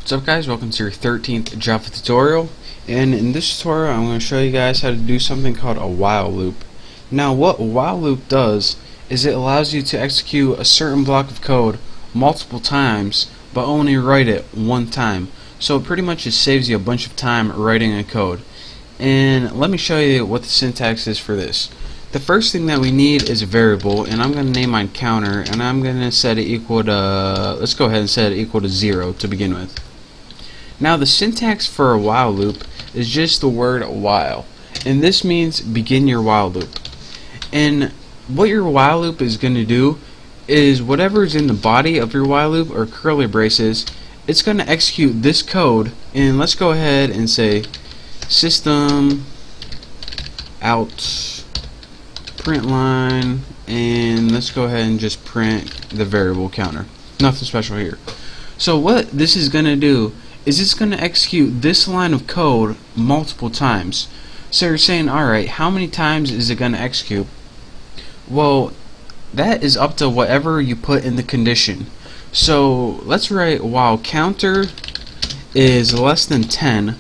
What's up guys, welcome to your 13th Java tutorial, and in this tutorial I'm going to show you guys how to do something called a while loop. Now what a while loop does is it allows you to execute a certain block of code multiple times but only write it one time. So it pretty much just saves you a bunch of time writing a code. And let me show you what the syntax is for this. The first thing that we need is a variable, and I'm going to name mine counter, and I'm going to set it equal to, let's go ahead and set it equal to 0 to begin with. Now the syntax for a while loop is just the word while, and this means begin your while loop. And what your while loop is going to do is whatever is in the body of your while loop or curly braces, it's going to execute this code. And let's go ahead and say system out print line, and let's go ahead and just print the variable counter. Nothing special here. So what this is going to do is it's going to execute this line of code multiple times. So you're saying, alright, how many times is it going to execute? Well, that is up to whatever you put in the condition. So let's write while counter is less than 10,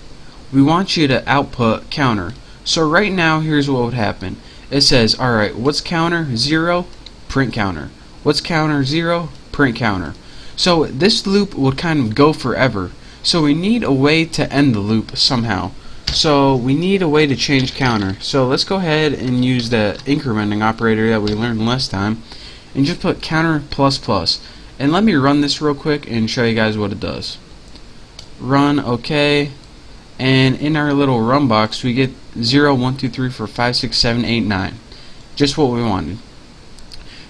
we want you to output counter. So right now here's what would happen. It says, alright, what's counter? 0, print counter. What's counter? 0, print counter. So this loop would kind of go forever. So we need a way to end the loop somehow. So we need a way to change counter. So let's go ahead and use the incrementing operator that we learned last time and just put counter plus plus. And let me run this real quick and show you guys what it does. Run, okay, and in our little run box we get 0, 1, 2, 3, 4, 5, 6, 7, 8, 9. Just what we wanted.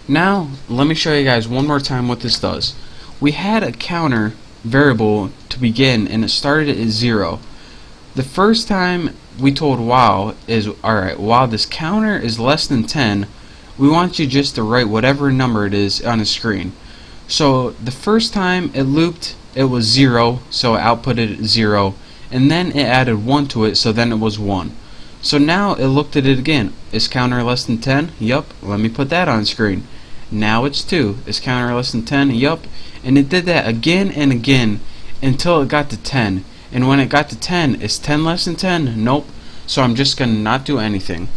Now let me show you guys one more time what this does. We had a counter variable to begin and it started at 0. The first time we told while is, alright, while this counter is less than 10, we want you just to write whatever number it is on the screen. So the first time it looped, it was 0, so it outputted 0, and then it added 1 to it, so then it was 1. So now it looked at it again. Is counter less than 10? Yup, let me put that on screen. Now it's 2. Is counter less than 10? Yup. And it did that again and again until it got to 10. And when it got to 10, is 10 less than 10? Nope. So I'm just going to not do anything.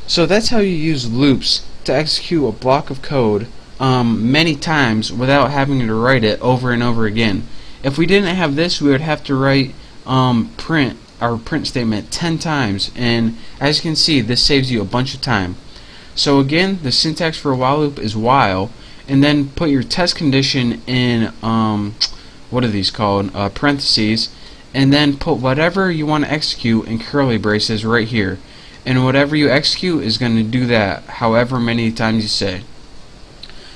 So that's how you use loops to execute a block of code many times without having to write it over and over again. If we didn't have this, we would have to write our print statement 10 times. And as you can see, this saves you a bunch of time. So again, the syntax for a while loop is while, and then put your test condition in what are these called, parentheses, and then put whatever you want to execute in curly braces right here, and whatever you execute is going to do that however many times you say.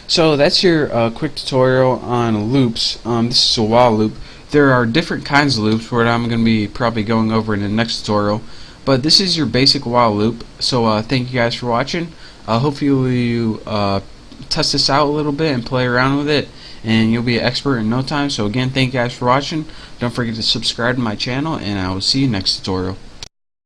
So that's your quick tutorial on loops. This is a while loop. There are different kinds of loops where I'm going to be probably going over in the next tutorial, but this is your basic while loop. So thank you guys for watching. Hopefully you test this out a little bit and play around with it, and you'll be an expert in no time. So again, thank you guys for watching. Don't forget to subscribe to my channel, and I will see you next tutorial.